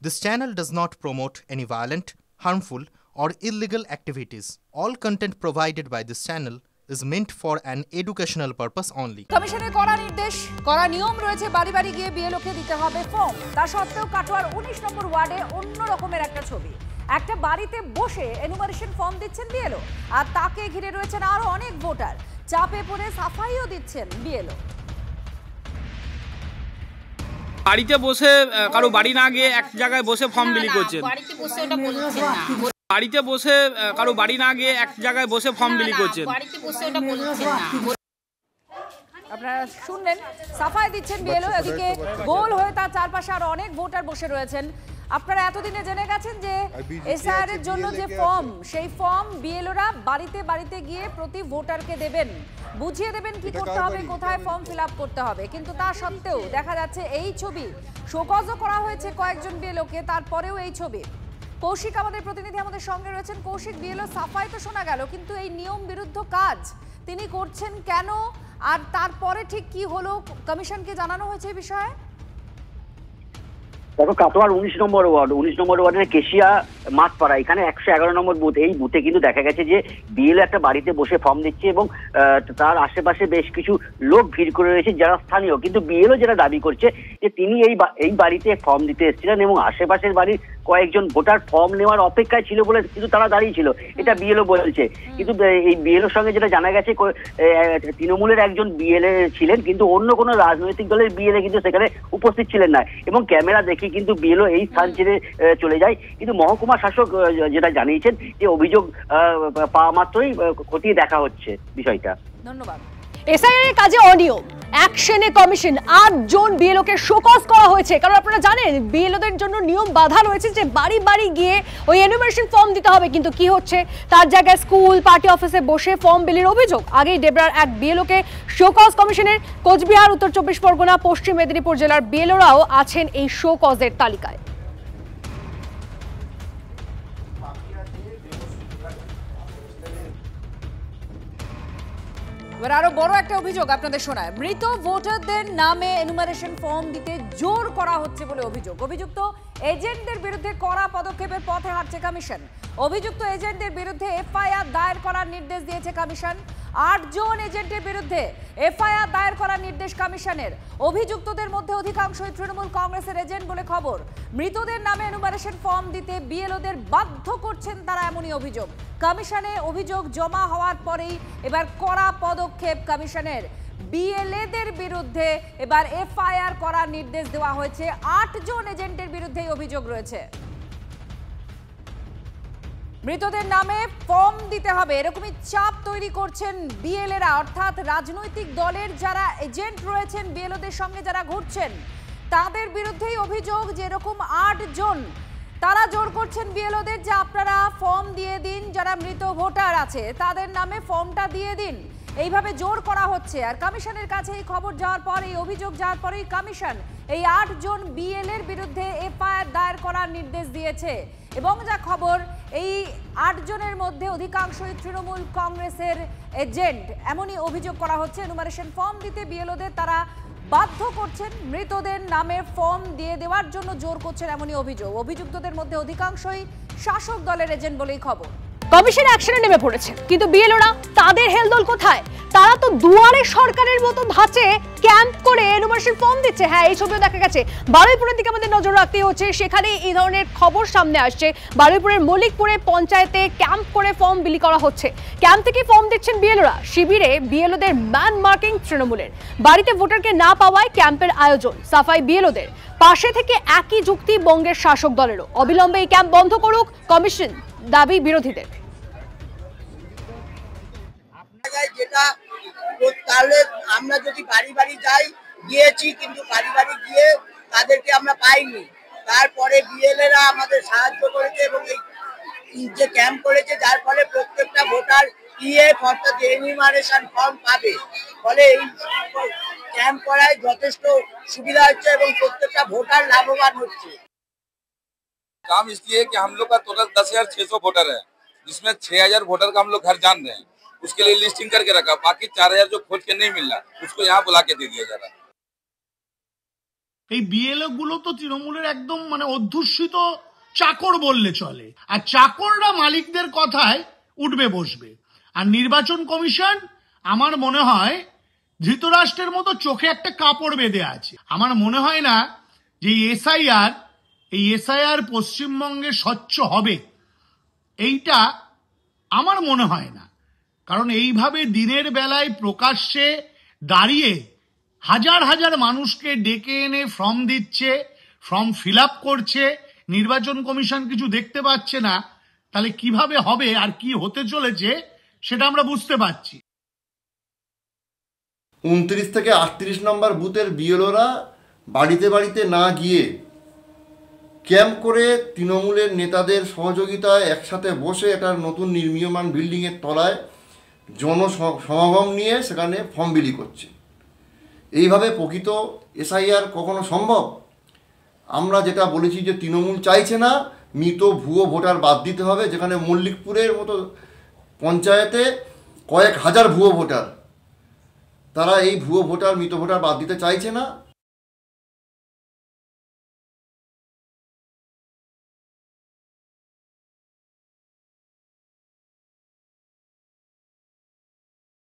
This channel does not promote any violent, harmful, or illegal activities. All content provided by this channel is meant for an educational purpose only. কমিশনের কড়া নির্দেশ, কড়া নিয়ম রয়েছে, বাড়ি বাড়ি গিয়ে বিএলওকে দিতে হবে ফর্ম। তা সত্ত্বেও কাটোয়ার 19 নম্বর ওয়ার্ডে অন্য রকমের একটা ছবি। একটা বাড়িতে বসে এনুমারেশন ফর্ম দিচ্ছেন বিএলও, আর তাকে ঘিরে রয়েছেন আরো অনেক ভোটার। চাপে পড়ে সাফাইও দিচ্ছেন বিএলও। বাড়িতে বসে কারো বাড়ি না গিয়ে এক জায়গায় বসে ফর্ম বিলি করছেন। বাড়িতে বসে ওটা বলছেন না। বাড়িতে বসে কারো বাড়ি না গিয়ে এক জায়গায় বসে ফর্ম বিলি করছেন। বাড়িতে বসে ওটা বলছেন না। আপনারা শুনলেন, সাফাই দিচ্ছেন বিএলও, এদিকে গোল হয়ে তার চারপাশে আরো অনেক ভোটার বসে রয়েছেন। আপনারা এতদিনে জেনে গেছেন যে এসআইআর এর জন্য যে ফর্ম, সেই ফর্ম বিএলওরা বাড়িতে বাড়িতে গিয়ে প্রতি ভোটারকে দেবেন, বুঝিয়ে দেবেন কি করতে হবে, কোথায় ফর্ম ফিল আপ করতে হবে। কিন্তু তা সত্ত্বেও দেখা যাচ্ছে এই ছবি শোকজও করা হয়েছে কয়েকজন বিএলওকে, তারপরেও এই ছবি। কৌশিক আমাদের প্রতিনিধি আমাদের সঙ্গে রয়েছেন। কৌশিক, বিএলও সাফাই তো শোনা গেল, কিন্তু এই নিয়ম বিরুদ্ধ কাজ তিনি করছেন কেন, আর তারপরে ঠিক কি হলো, কমিশনকে জানানো হয়েছে এই বিষয়ে? দেখো, কাটোয়ার 19 নম্বর ওয়ার্ডের কেশিয়া মাঠপাড়া, এখানে 111 নম্বর বুথ। এই বুথে কিন্তু দেখা গেছে যে বিএলও একটা বাড়িতে বসে ফর্ম দিচ্ছে এবং তার আশেপাশে বেশ কিছু লোক ভিড় করে রয়েছে যারা স্থানীয়। কিন্তু বিএলও যেটা দাবি করছে যে তিনি এই বাড়িতে ফর্ম দিতে এসেছিলেন এবং আশেপাশের বাড়ির কয়েকজন ভোটার ফর্ম নেওয়ার অপেক্ষায় ছিল বলে কিন্তু তারা দাঁড়িয়ে ছিল, এটা বিএলও বলছে। কিন্তু এই বিএলওর সঙ্গে যেটা জানা গেছে, তৃণমূলের একজন বিএলএ ছিলেন, কিন্তু অন্য কোনো রাজনৈতিক দলের বিএলএ কিন্তু সেখানে উপস্থিত ছিলেন না। এবং ক্যামেরা দেখে কিন্তু বিএলও এই স্থান ছেড়ে চলে যায়। কিন্তু মহকুমা শাসক যেটা জানিয়েছেন যে অভিযোগ পাওয়া মাত্রই খতিয়ে দেখা হচ্ছে বিষয়টা। ধন্যবাদ। এসআইআর এর কাজে অনিয়ম, অ্যাকশনে কমিশন, 8 জন বিএলও কে শোকজ করা হয়েছে। কারণ আপনারা জানেন বিএলওদের জন্য নিয়ম বাধা রয়েছে যে বাড়ি বাড়ি গিয়ে ওই এনুমারেশন ফর্ম দিতে হবে। কিন্তু কি হচ্ছে, তার জায়গায় স্কুল পার্টি অফিসে বসে ফর্ম বিলির অভিযোগ। আগেই ডেবরার এক বিএলও কে শোকজ কমিশনের। কোচবিহার, উত্তর 24 পরগনা, পশ্চিম মেদিনীপুর জেলার বিএলওরাও আছেন এই শোকজের তালিকায়। এবার আরো বড় একটা অভিযোগ আপনাদের শোনায়। মৃত ভোটারদের নামে এনুমারেশন ফর্ম দিতে জোর করা হচ্ছে বলে অভিযোগ। অভিযুক্ত এজেন্টদের বিরুদ্ধে কড়া পদক্ষেপের পথে হাঁটছে কমিশন। অভিযুক্ত এজেন্টদের বিরুদ্ধে এফআইআর দায়ের করার নির্দেশ দিয়েছে কমিশন। 8 জন এজেন্টের বিরুদ্ধে এফআইআর দায়ের করার নির্দেশ কমিশনের। অভিযুক্তদের মধ্যে অধিকাংশই তৃণমূল কংগ্রেসের এজেন্ট বলে খবর। মৃতদের নামে এনুমারেশন ফর্ম দিতে বিএলওদের বাধ্য করছেন তারা, এমনই অভিযোগ। কমিশনে অভিযোগ জমা হওয়ার পরেই এবার কড়া পদক্ষেপ কমিশনের। বিএলএদের বিরুদ্ধে এবার এফআইআর করার নির্দেশ দেওয়া হয়েছে। 8 জন এজেন্টের বিরুদ্ধে অভিযোগ রয়েছে। মৃতদের নামে ফর্ম দিতে হবে, এরকমই চাপ তৈরি করছেন বিএলএরা, অর্থাৎ রাজনৈতিক দলের যারা এজেন্ট রয়েছেন, বিএলওদের সঙ্গে যারা ঘুরছেন, তাদের বিরুদ্ধেই অভিযোগ যে এরকম 8 জন তারা জোর করছেন বিএলওদের যে আপনারা ফর্ম দিয়ে দিন, যারা মৃত ভোটার আছে তাদের নামে ফর্মটা দিয়ে দিন। এইভাবে জোর করা হচ্ছে। আর কমিশনের কাছে এই খবর যাওয়ার পর, এই অভিযোগ যাওয়ার পরেই কমিশন এই 8 জন বিএলএর বিরুদ্ধে এফআইআর দায়ের করার নির্দেশ দিয়েছে। এবং যা খবর, এই 8 জনের মধ্যে অধিকাংশই তৃণমূল কংগ্রেসের এজেন্ট, এমনই অভিযোগ করা হচ্ছে। এনুমারেশন ফর্ম দিতে বিএলওদের তারা বাধ্য করছেন, মৃতদের নামে ফর্ম দিয়ে দেওয়ার জন্য জোর করছেন, এমনই অভিযোগ। অভিযুক্তদের মধ্যে অধিকাংশই শাসক দলের এজেন্ট বলেই খবর। কমিশন অ্যাকশনে নেমে পড়েছে, কিন্তু বিএলওরা তাদের হেলদোল কোথায়? তারা তো দুয়ারে সরকারের মতো ধাঁচে ক্যাম্প করে এনুমারেশন ফর্ম দিচ্ছে। হ্যাঁ, এই ছবিও দেখা গেছে। বারুইপুরের দিকে আমাদের নজর রাখতে হচ্ছে, সেখানে এই ধরনের খবর সামনে আসছে। বারুইপুরের মল্লিকপুরে পঞ্চায়েতে ক্যাম্প করে ফর্ম বিলি করা হচ্ছে। ক্যাম্প থেকে ফর্ম দিচ্ছেন বিএলওরা। শিবিরে বিএলওদের ম্যান মার্কিং তৃণমূলের। বাড়িতে ভোটারকে না পাওয়ায় ক্যাম্পের আয়োজন, সাফাই বিএলওদের। পাশে থেকে একই যুক্তি বঙ্গের শাসক দলেরও। অবিলম্বে এই ক্যাম্প বন্ধ করুক কমিশন, দাবি বিরোধীদের। যেটা তাহলে আমরা যদি বাড়ি বাড়ি যাই, গিয়েছি, কিন্তু বাড়ি বাড়ি গিয়ে তাদেরকে আমরা পাইনি। তারপরে বিএলএরা আমাদের সাহায্য করেছে এবং এই যে ক্যাম্প করেছে, যার ফলে প্রত্যেকটা ভোটার ইএফ অর্থাৎ এনুমারেশন ফর্ম পাবে। ফলে এই ক্যাম্প করায় যথেষ্ট সুবিধা হচ্ছে এবং প্রত্যেকটা ভোটার লাভবান হচ্ছে। काम इसलिए कि हम लोग का टोटल 10,600 वोटर है, जिसमें 6,000 वोटर का हम लोग घर जान रहे हैं। उसके लिए लिस्टिंग करके रखा, बाकी 4,000 जो खोज के नहीं मिल रहा उसको यहाँ बुला के दे दिया जा रहा है। এই বিএলও গুলো তো তৃণমূলের একদম মানে অধ্যুষিত চাকর বললে চলে, আর চাকররা মালিকদের কথায় উঠবে বসবে। আর নির্বাচন কমিশন আমার মনে হয় ধৃতরাষ্ট্রের মতো চোখে একটা কাপড় বেঁধে আছে। আমার মনে হয় না যে এই এসআইআর পশ্চিমবঙ্গে স্বচ্ছ হবে, এইটা আমার মনে হয় না। কারণ এইভাবে দিনের বেলায় প্রকাশ্যে দাঁড়িয়ে হাজার হাজার মানুষকে ডেকে এনে ফর্ম দিচ্ছে, ফর্ম ফিল আপ করছে, নির্বাচন কমিশন কিছু দেখতে পাচ্ছে না, তাহলে কিভাবে হবে আর কি হতে চলেছে সেটা আমরা বুঝতে পারছি। 29 থেকে 38 নম্বর বুথের বিএলওরা বাড়িতে বাড়িতে না গিয়ে ক্যাম্প করে তৃণমূলের নেতাদের সহযোগিতায় একসাথে বসে একটা নতুন নির্মীয়মান বিল্ডিংয়ের তলায় জনসমাগম নিয়ে সেখানে ফর্ম বিলি করছে। এইভাবে প্রকৃত এসআইআর কখনো সম্ভব? আমরা যেটা বলেছি যে তৃণমূল চাইছে না মৃত ভুয়ো ভোটার বাদ দিতে হবে, যেখানে মল্লিকপুরের মতো পঞ্চায়েতে কয়েক হাজার ভুয়ো ভোটার, তারা এই ভুয়ো ভোটার মৃত ভোটার বাদ দিতে চাইছে না।